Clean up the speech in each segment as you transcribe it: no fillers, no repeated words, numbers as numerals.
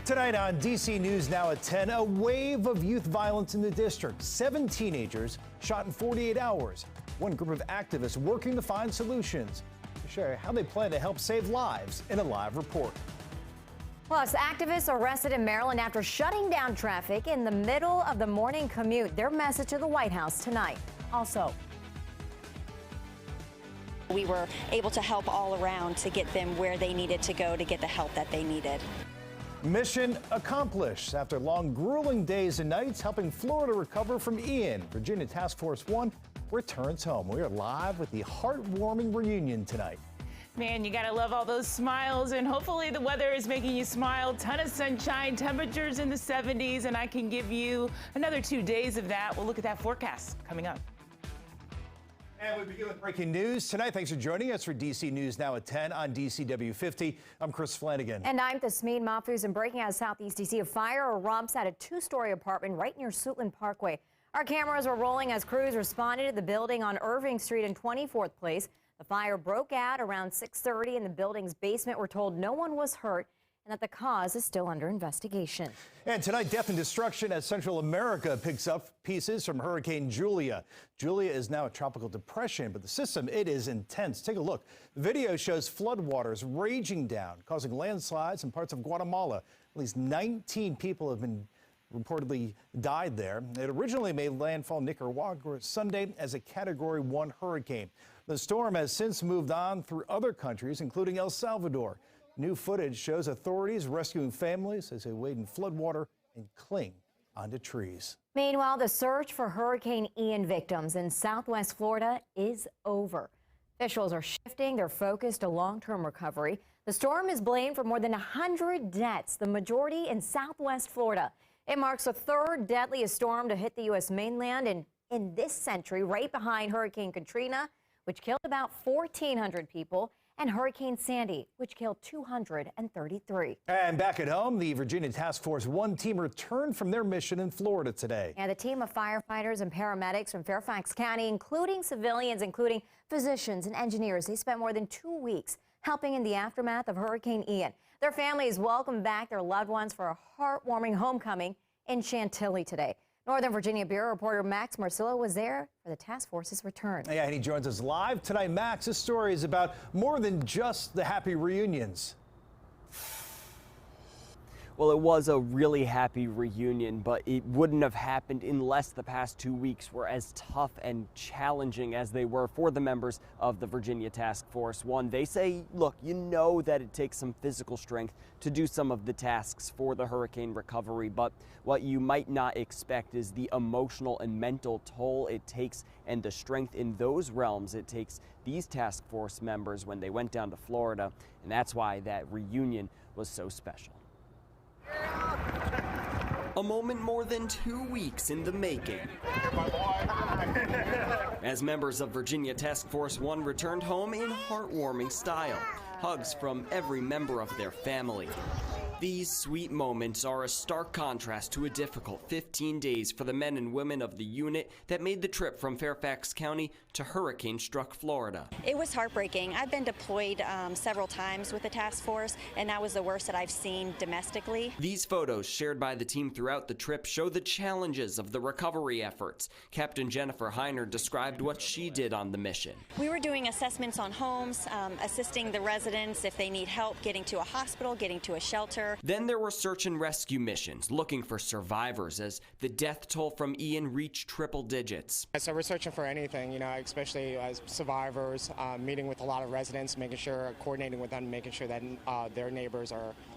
Tonight on DC News Now at 10, a wave of youth violence in the district. 7 teenagers shot in 48 hours. One group of activists working to find solutions. To share how they plan to help save lives in a live report. Plus, activists arrested in Maryland after shutting down traffic in the middle of the morning commute. Their message to the White House tonight. Also, we were able to help all around to get them where they needed to go to get the help that they needed. Mission accomplished. After long, grueling days and nights helping Florida recover from Ian, Virginia Task Force 1 returns home. We are live with the heartwarming reunion tonight. Man, you gotta love all those smiles, and hopefully the weather is making you smile. Ton of sunshine, temperatures in the 70s, and I can give you another 2 days of that. We'll look at that forecast coming up. And we begin with breaking news tonight. Thanks for joining us for DC News Now at 10 on DCW 50. I'm Chris Flanagan. And I'm Tasmeen Mahfouz. And breaking out of Southeast DC, a fire erupts at a 2-story apartment right near Suitland Parkway. Our cameras were rolling as crews responded to the building on Irving Street and 24th Place. The fire broke out around 6:30 in the building's basement. We're told no one was hurt and that the cause is still under investigation. And tonight, death and destruction as Central America picks up pieces from Hurricane Julia. Julia is now a tropical depression, but the system, it is intense. Take a look. The video shows floodwaters raging down, causing landslides in parts of Guatemala. At least 19 people have been reportedly died there. It originally made landfall in Nicaragua Sunday as a Category 1 hurricane. The storm has since moved on through other countries, including El Salvador. New footage shows authorities rescuing families as they wade in floodwater and cling onto trees. Meanwhile, the search for Hurricane Ian victims in Southwest Florida is over. Officials are shifting their focus to long-term recovery. The storm is blamed for more than 100 deaths, the majority in Southwest Florida. It marks the 3rd deadliest storm to hit the U.S. mainland in this century, right behind Hurricane Katrina, which killed about 1,400 people, and Hurricane Sandy, which killed 233. And back at home, the Virginia Task Force 1 team returned from their mission in Florida today. And the team of firefighters and paramedics from Fairfax County, including civilians, including physicians and engineers, they spent more than 2 weeks helping in the aftermath of Hurricane Ian. Their families welcomed back their loved ones for a heartwarming homecoming in Chantilly today. Northern Virginia Bureau reporter Max Marcillo was there for the task force's return. Yeah, and he joins us live tonight. Max, this story is about more than just the happy reunions. Well, it was a really happy reunion, but it wouldn't have happened unless the past 2 weeks were as tough and challenging as they were for the members of the Virginia Task Force 1. They say, look, you know that it takes some physical strength to do some of the tasks for the hurricane recovery, but what you might not expect is the emotional and mental toll it takes and the strength in those realms it takes these task force members when they went down to Florida, and that's why that reunion was so special. A moment more than 2 weeks in the making. As members of Virginia Task Force 1 returned home in heartwarming style. Hugs from every member of their family. These sweet moments are a stark contrast to a difficult 15 days for the men and women of the unit that made the trip from Fairfax County to hurricane-struck Florida. It was heartbreaking. I've been deployed several times with the task force, and that was the worst that I've seen domestically. These photos shared by the team throughout the trip show the challenges of the recovery efforts. Captain Jennifer Heiner described what she did on the mission. We were doing assessments on homes, assisting the residents if they need help getting to a hospital, getting to a shelter. Then there were search and rescue missions looking for survivors as the death toll from Ian reached triple digits. So we're searching for anything, especially as survivors, meeting with a lot of residents, making sure, coordinating with them, making sure that their neighbors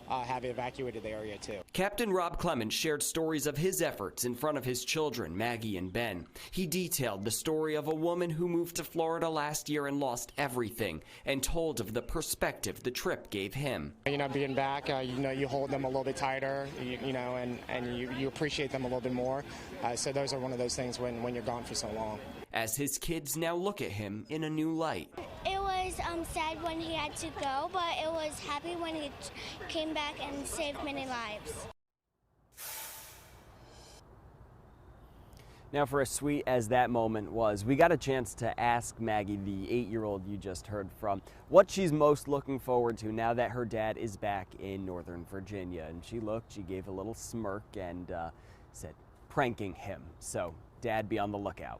have evacuated the area too. Captain Rob Clemens shared stories of his efforts in front of his children, Maggie and Ben. He detailed the story of a woman who moved to Florida last year and lost everything, and told of the perspective the trip gave him. Being back, you hold them a little bit tighter, and you appreciate them a little bit more. So those are one of those things when you're gone for so long. As his kids now look at him in a new light. It was sad when he had to go, but it was happy when he came back and saved many lives. Now, for as sweet as that moment was, we got a chance to ask Maggie, the 8-year-old you just heard from, what she's most looking forward to now that her dad is back in Northern Virginia. And she gave a little smirk and said, pranking him. So, Dad, be on the lookout.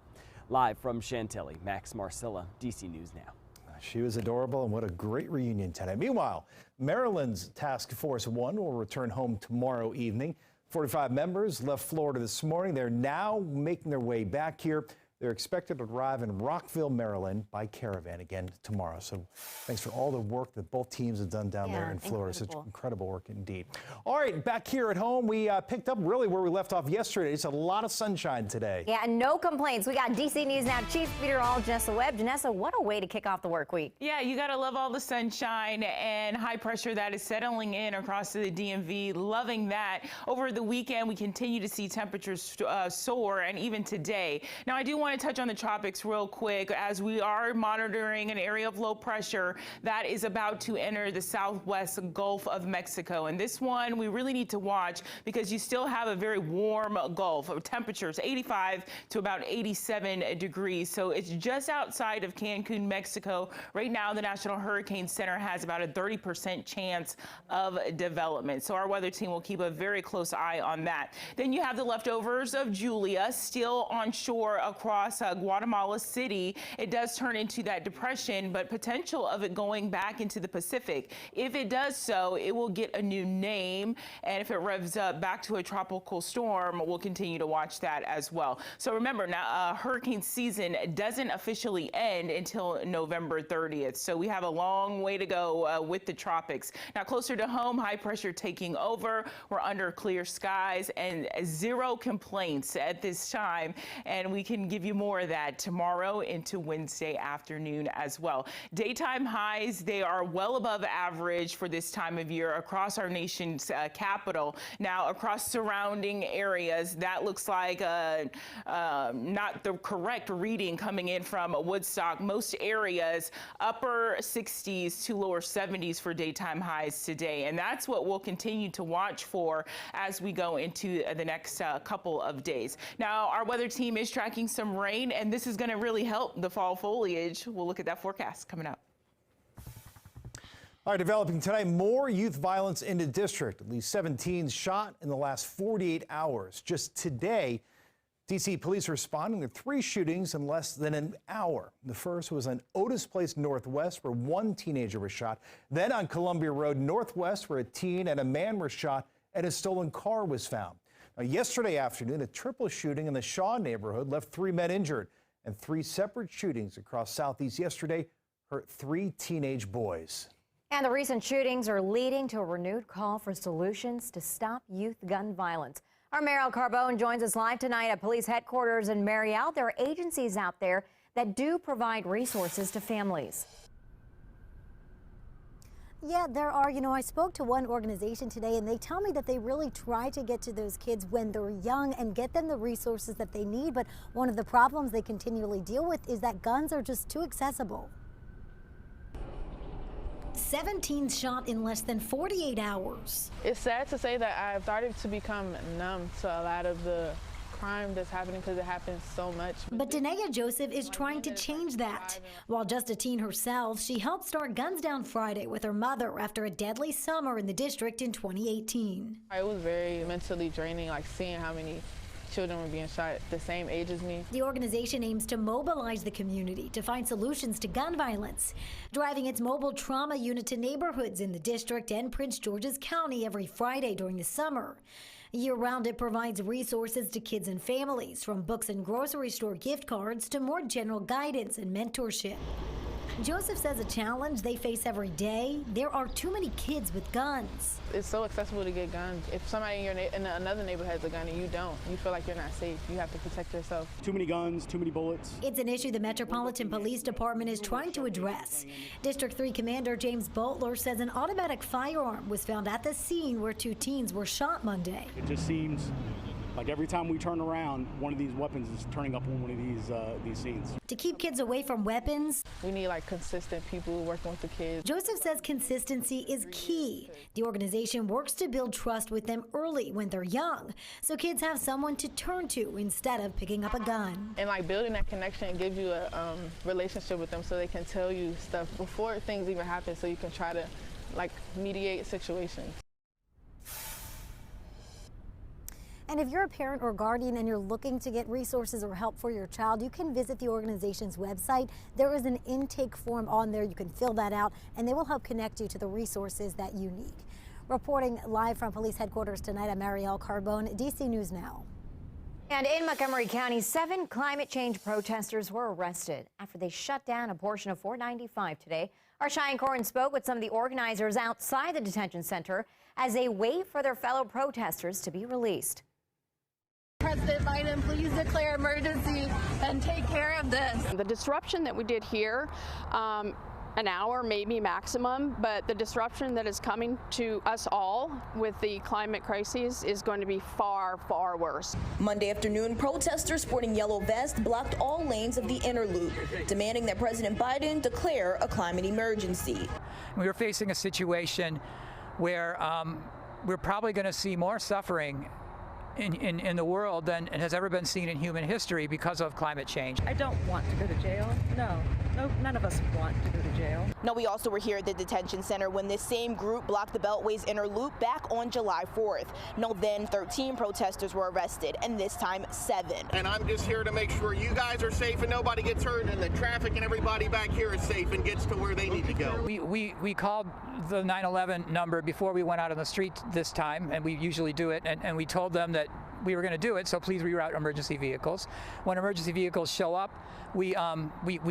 Live from Chantilly, Max Marcilla, DC News Now. She was adorable, and what a great reunion tonight. Meanwhile, Maryland's Task Force 1 will return home tomorrow evening. 45 members left Florida this morning. They're now making their way back here. They're expected to arrive in Rockville, Maryland by caravan again tomorrow. So thanks for all the work that both teams have done down there in Florida. Such incredible work indeed. All right, back here at home, we picked up really where we left off yesterday. It's a lot of sunshine today. Yeah, and no complaints. We got DC News Now Chief Meteorologist Janessa Webb. Janessa, what a way to kick off the work week. Yeah, you got to love all the sunshine and high pressure that is settling in across the DMV. Loving that. Over the weekend, we continue to see temperatures soar, and even today. Now, I do want to touch on the tropics real quick as we are monitoring an area of low pressure that is about to enter the southwest Gulf of Mexico. And this one we really need to watch because you still have a very warm Gulf of temperatures, 85 to about 87 degrees. So it's just outside of Cancun, Mexico. Right now, the National Hurricane Center has about a 30% chance of development. So our weather team will keep a very close eye on that. Then you have the leftovers of Julia still on shore across Guatemala City. It does turn into that depression, but potential of it going back into the Pacific. If it does so, it will get a new name, and if it revs up back to a tropical storm, we'll continue to watch that as well. So remember, now hurricane season doesn't officially end until November 30th, so we have a long way to go with the tropics. Now, closer to home, high pressure taking over. We're under clear skies and zero complaints at this time, and we can give you more of that tomorrow into Wednesday afternoon as well. Daytime highs, they are well above average for this time of year across our nation's capital. Now, across surrounding areas, that looks like not the correct reading coming in from Woodstock. Most areas, upper 60s to lower 70s for daytime highs today. And that's what we'll continue to watch for as we go into the next couple of days. Now, our weather team is tracking some rain, and this is going to really help the fall foliage. We'll look at that forecast coming up. All right, developing tonight, more youth violence in the district. At least 7 teens shot in the last 48 hours. Just today, D.C. police responding to 3 shootings in less than an hour. The first was on Otis Place Northwest, where 1 teenager was shot. Then on Columbia Road Northwest, where a teen and a man were shot and a stolen car was found. Now, yesterday afternoon, a triple shooting in the Shaw neighborhood left 3 men injured, and 3 separate shootings across Southeast yesterday hurt 3 teenage boys. And the recent shootings are leading to a renewed call for solutions to stop youth gun violence. Our Mariel Carbone joins us live tonight at police headquarters in Mariel. There are agencies out there that do provide resources to families. Yeah, there are. You know, I spoke to one organization today, and they tell me that they really try to get to those kids when they're young and get them the resources that they need. But one of the problems they continually deal with is that guns are just too accessible. 17 shot in less than 48 hours. It's sad to say that I've started to become numb to a lot of the crime that's happening because it happens so much. But Danae Joseph is trying to change that. While just a teen herself, she helped start Guns Down Friday with her mother after a deadly summer in the district in 2018. It was very mentally draining, like seeing how many children were being shot the same age as me. The organization aims to mobilize the community to find solutions to gun violence, driving its mobile trauma unit to neighborhoods in the district and Prince George's County every Friday during the summer. Year-round, it provides resources to kids and families, from books and grocery store gift cards to more general guidance and mentorship. Joseph says a challenge they face every day: there are too many kids with guns. It's so accessible to get guns. If somebody in another neighborhood has a gun and you don't, you feel like you're not safe. You have to protect yourself. Too many guns, too many bullets. It's an issue the Metropolitan Police Department is trying to address. District 3 Commander James Boatler says an automatic firearm was found at the scene where 2 teens were shot Monday. It just seems Like every time we turn around, one of these weapons is turning up on one of these scenes. To keep kids away from weapons, We need like consistent people working with the kids. Joseph says consistency is key. The organization works to build trust with them early when they're young, so kids have someone to turn to instead of picking up a gun. And like building that connection gives you a relationship with them so they can tell you stuff before things even happen, so you can try to like mediate situations. And if you're a parent or guardian and you're looking to get resources or help for your child, you can visit the organization's website. There is an intake form on there. You can fill that out and they will help connect you to the resources that you need. Reporting live from police headquarters tonight, I'm Marielle Carbone, DC News Now. And in Montgomery County, 7 climate change protesters were arrested after they shut down a portion of 495 today. Our Cheyenne Corin spoke with some of the organizers outside the detention center as they wait for their fellow protesters to be released. President Biden, please declare emergency and take care of this. The disruption that we did here, an hour maybe maximum, but the disruption that is coming to us all with the climate crisis is going to be far, far worse. Monday afternoon, protesters sporting yellow vests blocked all lanes of the inner loop, demanding that President Biden declare a climate emergency. We are facing a situation where we're probably going to see more suffering in the world than has ever been seen in human history because of climate change. I don't want to go to jail. No, none of us want to go to jail. No, we also were here at the detention center when this same group blocked the Beltway's inner loop back on July 4th. No, then 13 protesters were arrested, and this time 7. And I'm just here to make sure you guys are safe and nobody gets hurt and the traffic and everybody back here is safe and gets to where they need to go. We called the 911 number before we went out on the street this time, and we usually do it, and we told them that we were going to do it, so please reroute emergency vehicles. When emergency vehicles show up, we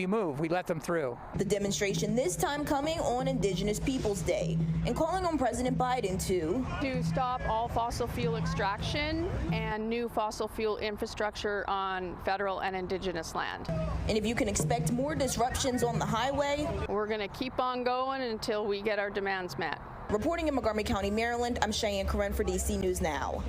move, we let them through. The demonstration this time coming on Indigenous Peoples Day and calling on President Biden to stop all fossil fuel extraction and new fossil fuel infrastructure on federal and indigenous land. And if you can expect more disruptions on the highway, we're going to keep on going until we get our demands met. Reporting in Montgomery County, Maryland, I'm Cheyenne Corin for DC News Now.